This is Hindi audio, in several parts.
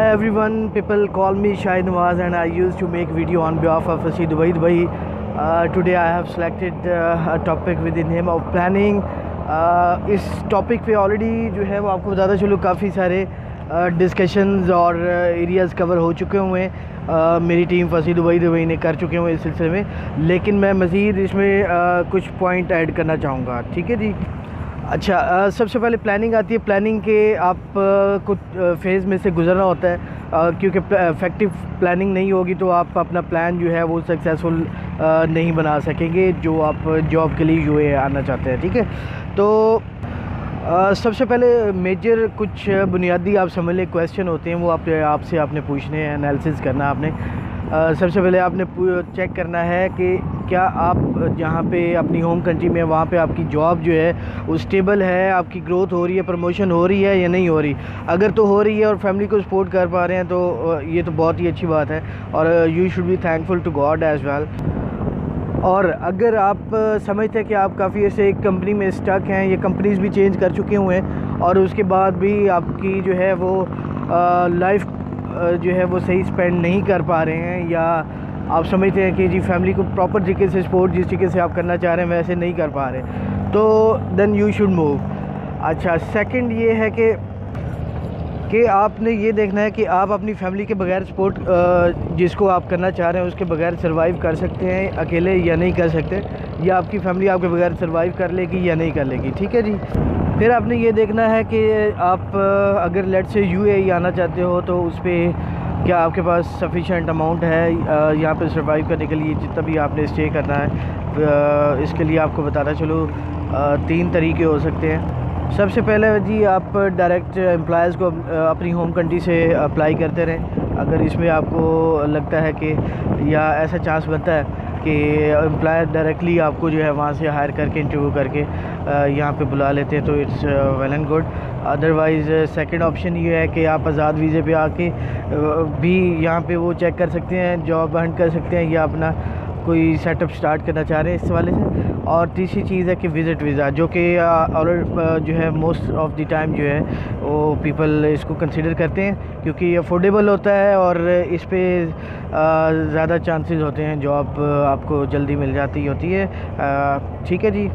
everyone, people call me Shahid Nawaz and I used to make video on behalf of Fasi Dubai. Today I have selected a topic with the name of planning. इस टॉपिक पे ऑलरेडी जो है वो आपको बताता चलो काफ़ी सारे डिस्कशंस और एरियाज़ कवर हो चुके हुए हैं। मेरी टीम फसी दुबई ने कर चुके हुए इस सिलसिले में, लेकिन मैं मज़ीद इसमें कुछ पॉइंट ऐड करना चाहूँगा। ठीक है जी। अच्छा, सबसे पहले प्लानिंग आती है। प्लानिंग के आप कुछ फेज़ में से गुज़रना होता है, क्योंकि इफ़ेक्टिव प्लानिंग नहीं होगी तो आप अपना प्लान जो है वो सक्सेसफुल नहीं बना सकेंगे जो आप जॉब के लिए यूए आना चाहते हैं। ठीक है, तो सबसे पहले मेजर कुछ बुनियादी आप समझ लें क्वेश्चन होते हैं, वो आपसे आपने पूछने हैं, एनालिसिस करना आपने। सबसे पहले आपने चेक करना है कि क्या आप जहाँ पे अपनी होम कंट्री में वहाँ पे आपकी जॉब जो है वो स्टेबल है, आपकी ग्रोथ हो रही है, प्रमोशन हो रही है या नहीं हो रही। अगर तो हो रही है और फैमिली को सपोर्ट कर पा रहे हैं तो ये तो बहुत ही अच्छी बात है और you should be thankful to God as well. और अगर आप समझते हैं कि आप काफ़ी ऐसे एक कंपनी में स्टक हैं, ये कंपनीज़ भी चेंज कर चुके हुए हैं और उसके बाद भी आपकी जो है वो लाइफ जो है वो सही स्पेंड नहीं कर पा रहे हैं, या आप समझते हैं कि जी फैमिली को प्रॉपर तरीके से सपोर्ट जिस तरीके से आप करना चाह रहे हैं वैसे नहीं कर पा रहे, तो देन यू शुड मूव। अच्छा, सेकंड ये है कि आपने ये देखना है कि आप अपनी फैमिली के बगैर सपोर्ट जिसको आप करना चाह रहे हैं उसके बगैर सर्वाइव कर सकते हैं अकेले या नहीं कर सकते, या आपकी फैमिली आपके बगैर सर्वाइव कर लेगी या नहीं कर लेगी। ठीक है जी। फिर आपने ये देखना है कि आप अगर लेट से यूएई आना चाहते हो तो उस पर क्या आपके पास सफिशेंट अमाउंट है यहाँ पे सर्वाइव करने के लिए, जितना भी आपने स्टे करना है। इसके लिए आपको बताता चलो 3 तरीके हो सकते हैं। सबसे पहले जी आप डायरेक्ट एम्प्लॉयज़ को अपनी होम कंट्री से अप्लाई करते रहें। अगर इसमें आपको लगता है कि या ऐसा चांस बनता है कि एम्प्लॉयर डायरेक्टली आपको जो है वहाँ से हायर करके इंटरव्यू करके यहाँ पे बुला लेते हैं तो it's well and good. Otherwise second option ये है कि आप आज़ाद वीज़े पे आके भी यहाँ पे वो चेक कर सकते हैं, जॉब हंट कर सकते हैं या अपना कोई सेटअप स्टार्ट करना चाह रहे हैं इस वाले से। और तीसरी चीज़ है कि विज़िट वीज़ा, जो कि जो है मोस्ट ऑफ द टाइम जो है वो पीपल इसको कंसिडर करते हैं क्योंकि अफोर्डेबल होता है और इस पे ज़्यादा चांसेस होते हैं, जॉब आपको जल्दी मिल जाती होती है। ठीक है जी।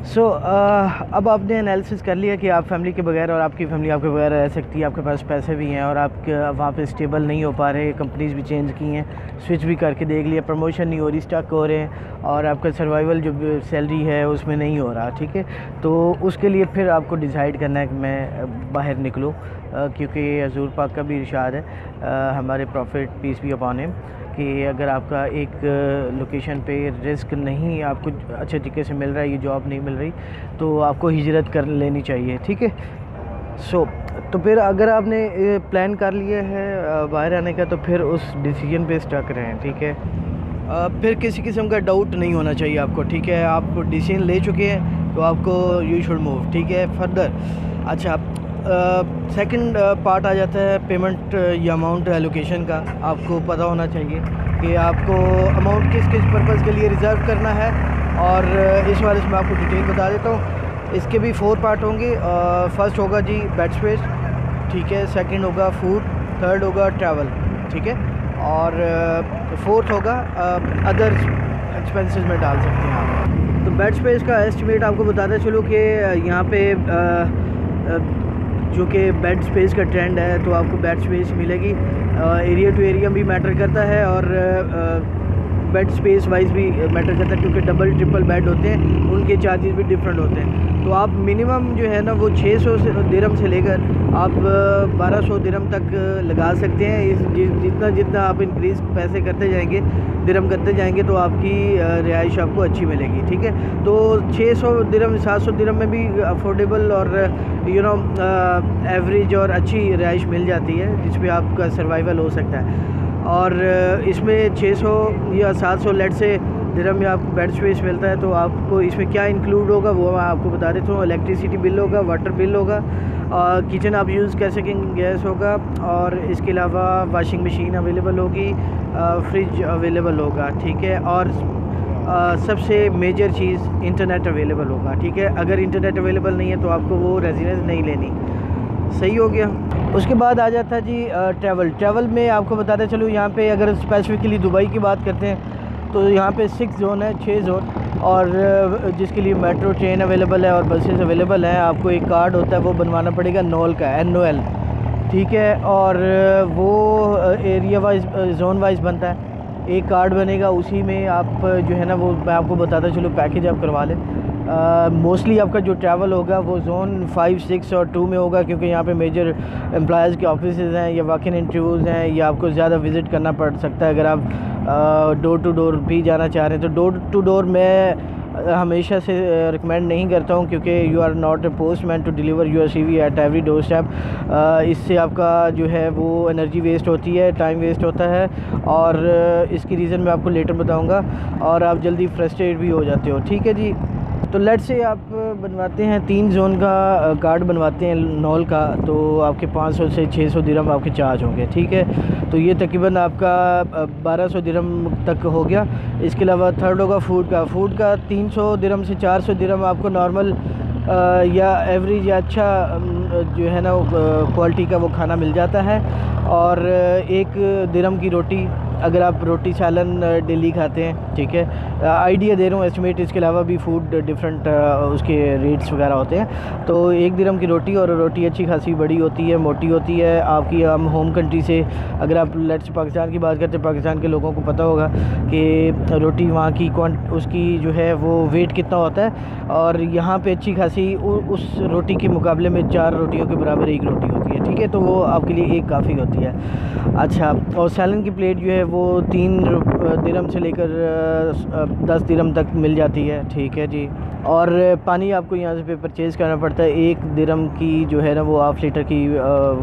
सो अब आपने एनालिसिस कर लिया कि आप फैमिली के बगैर और आपकी फैमिली आपके बगैर रह सकती है, आपके पास पैसे भी हैं और आप वहाँ पे स्टेबल नहीं हो पा रहे, कंपनीज़ भी चेंज की हैं, स्विच भी करके देख लिया, प्रमोशन नहीं हो रही, स्टक हो रहे हैं और आपका सर्वाइवल जो सैलरी है उसमें नहीं हो रहा। ठीक है, तो उसके लिए फिर आपको डिसाइड करना है कि मैं बाहर निकलूँ, क्योंकि हज़ूर पाक का भी इरशाद है हमारे prophet peace be upon him कि अगर आपका एक लोकेशन पे रिस्क नहीं आपको अच्छे तरीके से मिल रहा है, ये जॉब नहीं मिल रही, तो आपको हिजरत कर लेनी चाहिए। ठीक है। तो फिर अगर आपने प्लान कर लिया है बाहर आने का तो फिर उस डिसीजन पे स्टक रहें। ठीक है। फिर किसी किस्म का डाउट नहीं होना चाहिए आपको। ठीक है, आप डिसीजन ले चुके हैं तो आपको यू शुड मूव। ठीक है, फर्दर। अच्छा, सेकंड पार्ट आ जाता है पेमेंट या अमाउंट एलोकेशन का। आपको पता होना चाहिए कि आपको अमाउंट किस किस पर्पज़ के लिए रिज़र्व करना है, और इस बारे में आपको डिटेल बता देता हूँ। इसके भी 4 पार्ट होंगे। फर्स्ट होगा जी बेड स्पेस, ठीक है, सेकंड होगा फूड, थर्ड होगा ट्रैवल, ठीक है, और फोर्थ होगा अदर एक्सपेंसेस में डाल सकते हैं आप। तो बेड स्पेस का एस्टिमेट आपको बताते चलो कि यहाँ पे जो कि बेड स्पेस का ट्रेंड है तो आपको बेड स्पेस मिलेगी। एरिया टू एरिया भी मैटर करता है और बेड स्पेस वाइज भी मैटर करता है, क्योंकि डबल ट्रिपल बेड होते हैं, उनके चार्जेस भी डिफरेंट होते हैं। तो आप मिनिमम जो है ना वो 600 दिरहम से लेकर आप 1200 दिरहम तक लगा सकते हैं। जितना जितना आप इंक्रीज़ पैसे करते जाएंगे, दिरहम करते जाएंगे, तो आपकी रिहाइश आपको अच्छी मिलेगी। ठीक है, तो 600 दिरहम 700 दिरहम में भी अफोर्डेबल और एवरेज और अच्छी रिहाइश मिल जाती है जिस पे आपका सर्वाइवल हो सकता है। और इसमें 600 या 700 लेट से दिरहम में आपको बेड स्पेस मिलता है, तो आपको इसमें क्या इंक्लूड होगा वो मैं आपको बता देता हूँ। इलेक्ट्रिसिटी बिल होगा, वाटर बिल होगा, किचन आप यूज़ कर सकेंगे, गैस होगा, और इसके अलावा वॉशिंग मशीन अवेलेबल होगी, फ्रिज अवेलेबल होगा। ठीक है, और सबसे मेजर चीज़ इंटरनेट अवेलेबल होगा। ठीक है, अगर इंटरनेट अवेलेबल नहीं है तो आपको वो रेजिडेंस नहीं लेनी। सही हो गया। उसके बाद आ जाता है जी ट्रैवल में आपको बताते चलूँ, यहाँ पे अगर स्पेसिफिकली दुबई की बात करते हैं तो यहाँ पे 6 जोन है, 6 जोन, और जिसके लिए मेट्रो ट्रेन अवेलेबल है और बसेस अवेलेबल हैं। आपको एक कार्ड होता है वो बनवाना पड़ेगा, नॉल का, NOL, ठीक है। और वो एरिया वाइज, जोन वाइज बनता है। एक कार्ड बनेगा, उसी में आप जो है ना, वो मैं आपको बताता चलूँ, पैकेज आप करवा लें। मोस्टली आपका जो ट्रैवल होगा वो जोन 5, 6 और 2 में होगा, क्योंकि यहाँ पे मेजर एम्प्लॉयज़ के ऑफिसेज हैं या वॉक इन इंटरव्यूज़ हैं, या आपको ज़्यादा विज़िट करना पड़ सकता है। अगर आप डोर टू डोर भी जाना चाह रहे हैं तो डोर टू डोर मैं हमेशा से रिकमेंड नहीं करता हूँ, क्योंकि you are not a postman to deliver your CV at every door step. इससे आपका जो है वो एनर्जी वेस्ट होती है, टाइम वेस्ट होता है, और इसकी रीज़न मैं आपको लेटर बताऊँगा, और आप जल्दी फ्रस्ट्रेट भी हो जाते हो, ठीक है जी। तो लेट से आप बनवाते हैं 3 जोन का कार्ड बनवाते हैं नॉल का, तो आपके 500 से 600 दिरहम आपके चार्ज होंगे, ठीक है। तो ये तकरीबन आपका 1200 दिरहम तक हो गया। इसके अलावा थर्ड होगा फूड का 300 दिरहम से 400 दिरहम आपको नॉर्मल या एवरेज या अच्छा जो है ना क्वालिटी का वो खाना मिल जाता है। और 1 दिरहम की रोटी, अगर आप रोटी सालन डेली खाते हैं, ठीक है, आइडिया दे रहा हूँ, एस्टिमेट। इसके अलावा भी फूड डिफरेंट उसके रेट्स वगैरह होते हैं। तो 1 दिरहम की रोटी, और रोटी अच्छी खासी बड़ी होती है, मोटी होती है आपकी। हम होम कंट्री से, अगर आप लेट्स पाकिस्तान की बात करते हैं, पाकिस्तान के लोगों को पता होगा कि रोटी वहाँ की उसकी जो है वो वेट कितना होता है, और यहाँ पे अच्छी खासी उस रोटी के मुकाबले में 4 रोटियों के बराबर 1 रोटी होती है, ठीक है। तो वो आपके लिए 1 काफ़ी होती है। अच्छा, और सैलन की प्लेट जो है वो 3 दिरहम से लेकर 10 दिरहम तक मिल जाती है, ठीक है जी। और पानी आपको यहाँ से परचेज़ करना पड़ता है। 1 दिरहम की जो है ना वो ½ लीटर की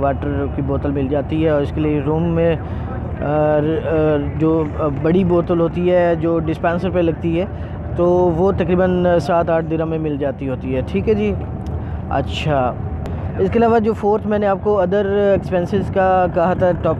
वाटर की बोतल मिल जाती है, और इसके लिए रूम में जो बड़ी बोतल होती है जो डिस्पेंसर पे लगती है, तो वो तकरीबन 7-8 दिरहम में मिल जाती होती है, ठीक है जी। अच्छा, इसके अलावा जो फोर्थ मैंने आपको अदर एक्सपेंसेस का कहा था टॉप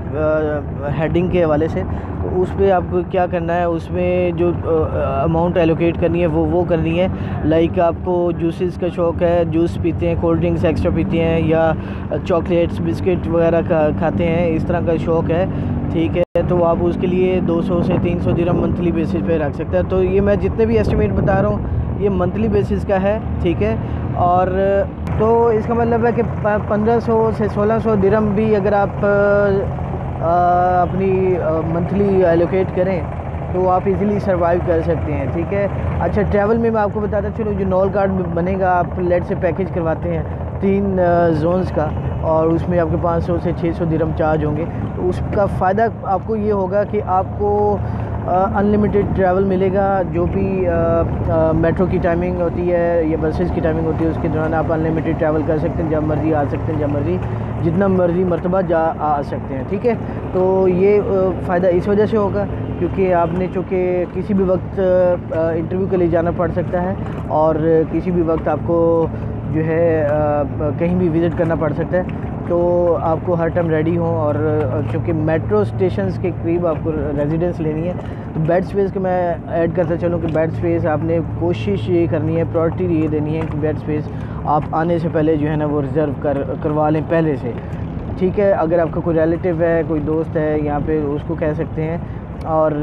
हेडिंग के हवाले से, तो उस पर आपको क्या करना है, उसमें जो अमाउंट एलोकेट करनी है वो करनी है। लाइक आपको जूसेस का शौक़ है, जूस पीते हैं, कोल्ड ड्रिंक्स एक्स्ट्रा पीते हैं, या चॉकलेट्स बिस्किट वगैरह खाते हैं, इस तरह का शौक़ है, ठीक है, तो आप उसके लिए 200 से 300 दिरहम मंथली बेसिस पे रख सकते हैं। तो ये मैं जितने भी एस्टिमेट बता रहा हूँ ये मंथली बेसिस का है, ठीक है। और तो इसका मतलब है कि 1500 से 1600 दिरहम भी अगर आप अपनी मंथली एलोकेट करें तो आप इजीली सर्वाइव कर सकते हैं, ठीक है। अच्छा, ट्रैवल में मैं आपको बताता चलूँ, जो नॉल कार्ड बनेगा, आप लेट से पैकेज करवाते हैं 3 जोन्स का, और उसमें आपके 500 से 600 दिरहम चार्ज होंगे। तो उसका फ़ायदा आपको ये होगा कि आपको अनलिमिटेड ट्रैवल मिलेगा। जो भी मेट्रो की टाइमिंग होती है या बसेस की टाइमिंग होती है, उसके दौरान आप अनलिमिटेड ट्रैवल कर सकते हैं, जब मर्ज़ी आ सकते हैं, जब मर्ज़ी जितना मर्ज़ी मरतबा आ सकते हैं, ठीक है। तो ये फ़ायदा इस वजह से होगा क्योंकि आपने चूँकि किसी भी वक्त इंटरव्यू के लिए जाना पड़ सकता है, और किसी भी वक्त आपको जो है कहीं भी विज़िट करना पड़ सकता है, तो आपको हर टाइम रेडी हो। और चूँकि मेट्रो स्टेशंस के करीब आपको रेजिडेंस लेनी है, तो बेड स्पेस के मैं ऐड करता चलूँ कि बेड स्पेस आपने कोशिश ये करनी है, प्रायोरिटी ये देनी है कि बेड स्पेस आप आने से पहले जो है ना वो रिज़र्व करवा लें पहले से, ठीक है। अगर आपका कोई रिलेटिव है, कोई दोस्त है यहाँ पे, उसको कह सकते हैं, और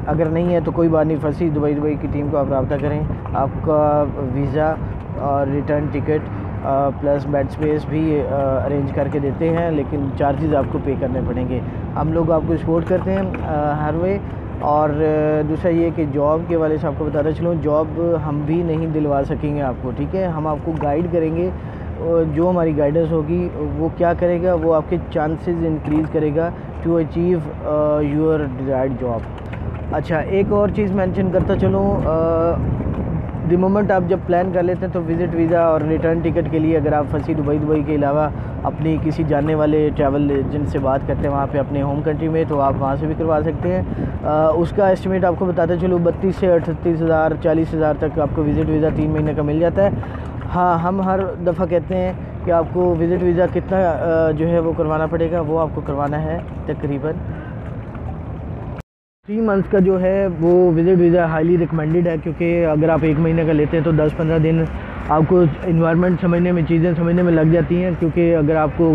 अगर नहीं है तो कोई बात नहीं, फंसी दुबई की टीम को आप रब्ता करें, आपका वीज़ा और return ticket plus bed space भी अरेंज करके देते हैं, लेकिन चार्जेस आपको पे करने पड़ेंगे। हम लोग आपको सपोर्ट करते हैं हर वे। और दूसरा ये कि जॉब के वाले से आपको बताता चलूँ, जॉब हम भी नहीं दिलवा सकेंगे आपको, ठीक है। हम आपको गाइड करेंगे, जो हमारी गाइडेंस होगी वो क्या करेगा, वो आपके चांसेस इंक्रीज़ करेगा to achieve your desired job. अच्छा, एक और चीज़ मेंशन करता चलूँ, द मोमेंट आप जब प्लान कर लेते हैं तो विज़िट वीज़ा और रिटर्न टिकट के लिए अगर आप फंसी दुबई के अलावा अपनी किसी जानने वाले ट्रैवल एजेंट से बात करते हैं वहाँ पे अपने होम कंट्री में, तो आप वहाँ से भी करवा सकते हैं। उसका एस्टिमेट आपको बताते चलूँ 32 से 38 हज़ार 40 हज़ार तक आपको विज़िट वीज़ा 3 महीने का मिल जाता है। हाँ, हम हर दफ़ा कहते हैं कि आपको विज़िट वीज़ा कितना जो है वो करवाना पड़ेगा, वो आपको करवाना है तकरीबन 3 मंथ्स का जो है वो विज़िट वीज़ा हाईली रिकमेंडेड है, क्योंकि अगर आप 1 महीने का लेते हैं तो 10-15 दिन आपको इन्वायरमेंट समझने में, चीज़ें समझने में लग जाती हैं, क्योंकि अगर आपको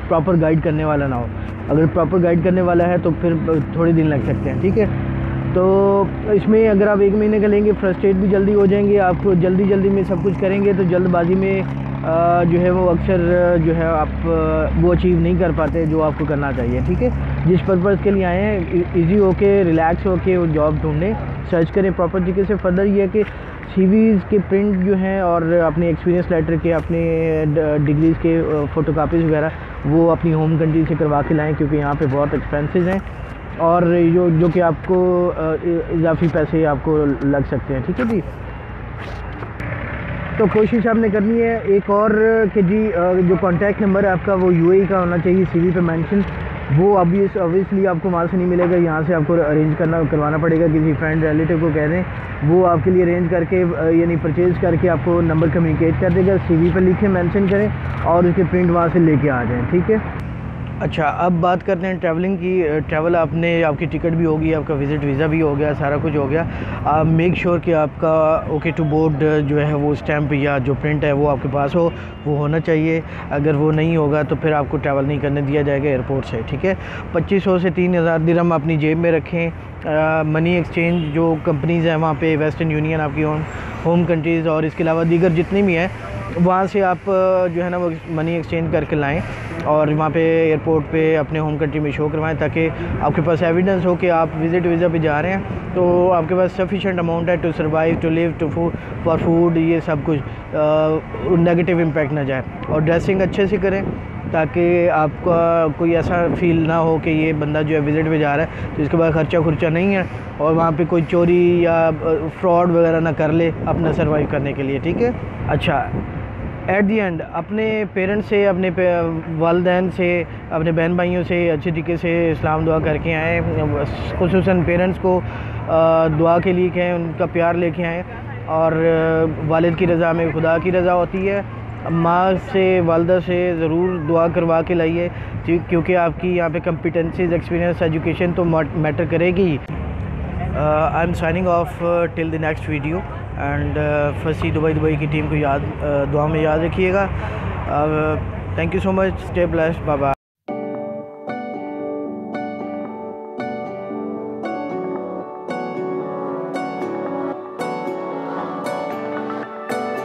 प्रॉपर गाइड करने वाला ना हो। अगर प्रॉपर गाइड करने वाला है तो फिर थोड़े दिन लग सकते हैं, ठीक है। तो इसमें अगर आप 1 महीने का लेंगे, फ्रस्ट्रेट भी जल्दी हो जाएंगे। आपको जल्दी में सब कुछ करेंगे तो जल्दबाजी में जो है वो अक्सर जो है आप वो अचीव नहीं कर पाते जो आपको करना चाहिए, ठीक है। जिस पर्पज़ के लिए आए हैं, इजी होके, रिलैक्स होके वो जॉब ढूंढें, सर्च करें प्रॉपर तरीके से। फर्दर ये है कि सीवीज़ के प्रिंट जो हैं और अपने एक्सपीरियंस लेटर के, अपने डिग्रीज़ के फ़ोटोकॉपीज़ वगैरह वो अपनी होम कंट्री से करवा के लाएँ, क्योंकि यहाँ पे बहुत एक्सपेंसेस हैं और जो कि आपको इजाफी पैसे आपको लग सकते हैं, ठीक है जी। तो कोशिश आपने करनी है एक और कि जी जो कॉन्टैक्ट नंबर है आपका वो यूएई का होना चाहिए सीवी पे मेंशन। वो ऑब्वियसली आपको वहाँ से नहीं मिलेगा, यहाँ से आपको अरेंज करवाना पड़ेगा। किसी फ्रेंड रिलेटिव को कह दें, वो आपके लिए अरेंज करके यानी परचेज़ करके आपको नंबर कम्युनिकेट कर देगा। सीवी पे लिखें, मेंशन करें और उसके प्रिंट वहाँ से लेके आ जाएँ, ठीक है। अच्छा, अब बात करते हैं ट्रैवलिंग की। ट्रैवल आपकी टिकट भी होगी, आपका विज़िट वीज़ा भी हो गया, सारा कुछ हो गया। मेक श्योर कि आपका ओके टू बोर्ड जो है वो स्टैंप या जो प्रिंट है वो आपके पास हो, वो होना चाहिए। अगर वो नहीं होगा तो फिर आपको ट्रैवल नहीं करने दिया जाएगा एयरपोर्ट से, ठीक है। 2500 से 3000 दिरहम अपनी जेब में रखें। मनी एक्सचेंज जो कंपनीज़ हैं वहाँ पे, वेस्टर्न यूनियन आपकी होम कंट्रीज़ और इसके अलावा दीगर जितनी भी हैं, वहाँ से आप जो है ना वो मनी एक्सचेंज करके लाएं और वहाँ पे एयरपोर्ट पे अपने होम कंट्री में शो करवाएं, ताकि आपके पास एविडेंस हो कि आप विज़िट वीज़ा पे जा रहे हैं, तो आपके पास सफिशेंट अमाउंट है to survive, to live, to for food, ये सब कुछ नेगेटिव इम्पैक्ट ना जाए। और ड्रेसिंग अच्छे से करें ताकि आपका कोई ऐसा फील ना हो कि ये बंदा जो है विज़िट पे जा रहा है तो इसके बाद खर्चा नहीं है और वहाँ पे कोई चोरी या फ्रॉड वगैरह ना कर ले अपना सर्वाइव करने के लिए, ठीक है। अच्छा, एट दी एंड अपने पेरेंट्स से, अपने वालिदैन से, अपने बहन भाइयों से अच्छे तरीके से इस्लाम दुआ करके आएँ। खुसूसन पेरेंट्स को दुआ के लिए कहें, उनका प्यार लेके आएँ। और वालिद की रज़ा में खुदा की रज़ा होती है। माँ से, वालदा से ज़रूर दुआ करवा के लाइए, क्योंकि आपकी यहाँ पे कम्पिटेंसीज, एक्सपीरियंस, एजुकेशन तो मैटर करेगी। I am signing off till the next video and firstly Dubai की टीम को दुआ में याद रखिएगा। Thank you so much, stay blessed, bye bye.